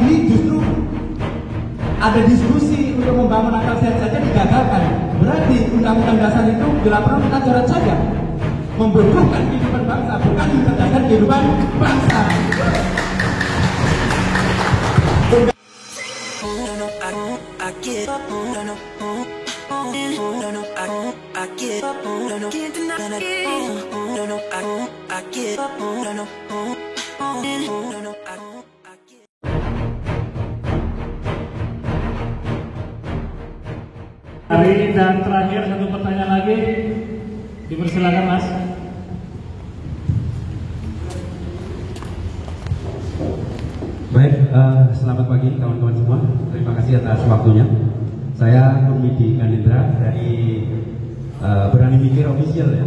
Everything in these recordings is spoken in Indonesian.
ini justru ada diskusi untuk membangun akal sehat saja digagalkan. Berarti undang-undang dasar itu bila perlu kita coret saja. Membodohkan kehidupan bangsa, bukan mencerdaskan kehidupan bangsa. Hari dan terakhir satu pertanyaan lagi, dipersilakan Mas. Baik, selamat pagi kawan-kawan semua. Terima kasih atas waktunya. Saya Kurmidi Ganindra dari Berani Mikir Official ya.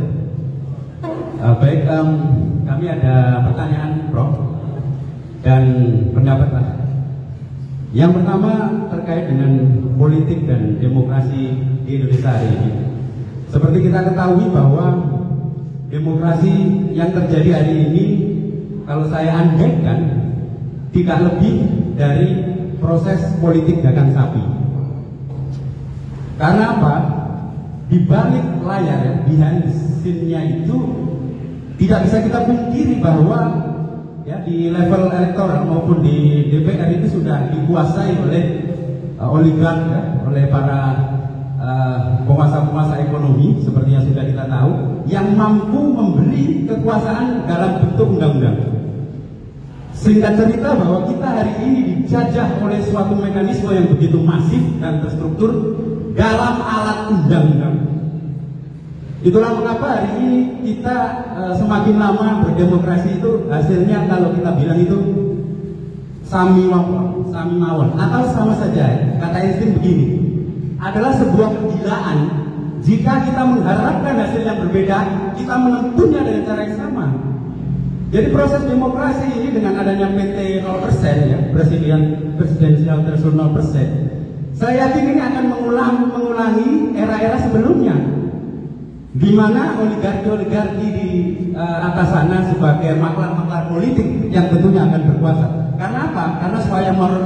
Baik, kami ada pertanyaan, Prof. Dan pendapat lah. Yang pertama terkait dengan politik dan demokrasi di Indonesia hari ini. Seperti kita ketahui bahwa demokrasi yang terjadi hari ini, kalau saya andaikan, tidak lebih dari proses politik dagang sapi. Karena apa? Di balik layar ya, behind the scene-nya itu tidak bisa kita pungkiri bahwa ya di level elektoral maupun di DPR itu sudah dikuasai oleh oligark ya, oleh para penguasa-penguasa ekonomi seperti yang sudah kita tahu, yang mampu membeli kekuasaan dalam bentuk undang-undang. Singkat cerita bahwa kita hari ini dijajah oleh suatu mekanisme yang begitu masif dan terstruktur dalam alat undang-undang. Itulah mengapa hari ini kita semakin lama berdemokrasi itu hasilnya kalau kita bilang itu sami mawon atau sama saja. Kata Einstein begini, adalah sebuah kegilaan jika kita mengharapkan hasil yang berbeda, kita menempuhnya dengan cara yang sama. Jadi proses demokrasi ini dengan adanya PT 0% ya, presidensial threshold 0%, saya yakin ini akan mengulangi era-era sebelumnya, di mana oligarki di atas sana sebagai maklar-maklar politik yang tentunya akan berkuasa. Karena apa? Karena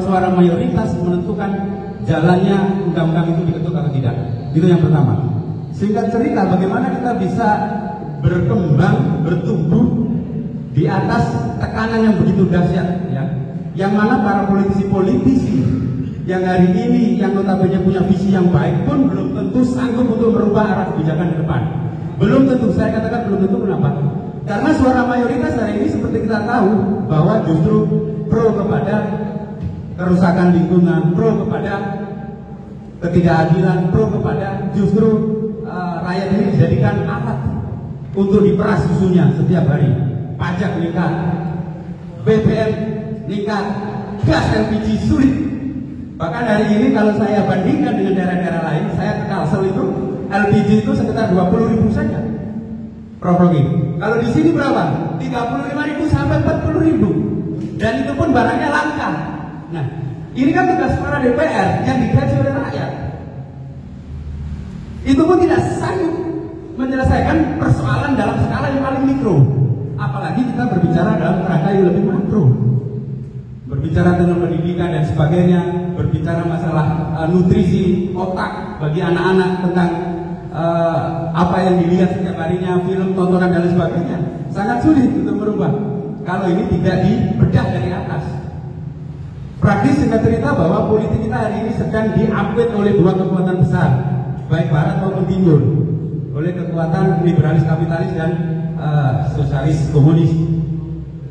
suara mayoritas menentukan jalannya undang-undang itu diketuk atau tidak. Itu yang pertama. Singkat cerita, bagaimana kita bisa berkembang, bertumbuh di atas tekanan yang begitu dahsyat, ya, yang mana para politisi-politisi yang hari ini yang notabene punya visi yang baik pun belum tentu sanggup untuk merubah arah kebijakan ke depan. Belum tentu, saya katakan belum tentu. Kenapa? Karena suara mayoritas hari ini seperti kita tahu bahwa justru pro kepada kerusakan lingkungan, pro kepada ketidakadilan, pro kepada justru rakyat ini dijadikan alat untuk diperas susunya setiap hari. Pajak meningkat, BBM meningkat, gas LPG sulit. Bahkan hari ini kalau saya bandingkan dengan daerah-daerah lain, saya ke Kalsel itu LPG itu sekitar 20.000 saja, Prof. Rogi. Kalau di sini berapa? 35.000 sampai 40.000, dan itu pun barangnya langka. Nah, ini kan tugas para DPR yang digaji oleh rakyat. Itu pun tidak sanggup menyelesaikan persoalan dalam skala yang paling mikro. Apalagi kita berbicara dalam kerangka yang lebih makro, berbicara tentang pendidikan dan sebagainya, berbicara masalah nutrisi otak bagi anak-anak, tentang apa yang dilihat setiap harinya, film, tontonan dan sebagainya. Sangat sulit untuk merubah kalau ini tidak dibedah dari atas. Praktis singkat cerita bahwa politik kita hari ini sedang diapit oleh dua kekuatan besar, baik barat maupun timur, oleh kekuatan liberalis kapitalis dan sosialis komunis.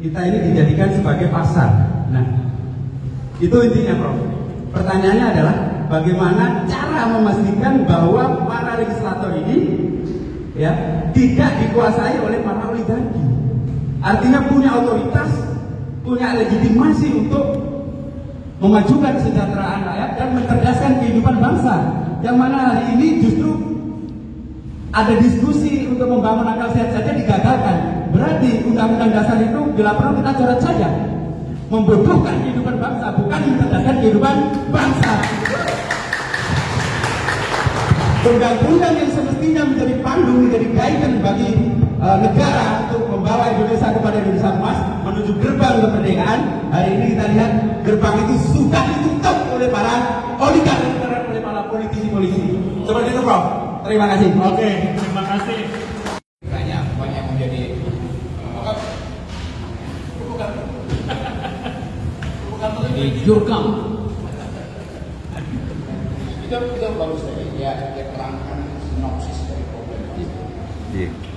Kita ini dijadikan sebagai pasar. Nah, itu intinya, Prof. Pertanyaannya adalah bagaimana cara memastikan bahwa para legislator ini ya tidak dikuasai oleh para oligarki. Artinya punya otoritas, punya legitimasi untuk memajukan kesejahteraan rakyat dan mencerdaskan kehidupan bangsa. Yang mana hari ini justru ada diskusi untuk membangun akal sehat saja digagalkan. Berarti undang-undang dasar itu bila perlu kita coret saja. Membodohkan kehidupan bangsa, bukan mencerdaskan kehidupan bangsa. Undang-undang yang semestinya menjadi pandu, menjadi guidance bagi negara untuk membawa Indonesia kepada Indonesia emas, menuju gerbang kemerdekaan. Hari ini kita lihat gerbang itu sudah ditutup oleh para oligark, oleh para politisi-politisi. Seperti itu, Prof. Terima kasih. Oke, terima kasih. Banyak menjadi Di Jurkam. itu bagus tadi ya, dia terangkan sinopsis dari problem. Iya.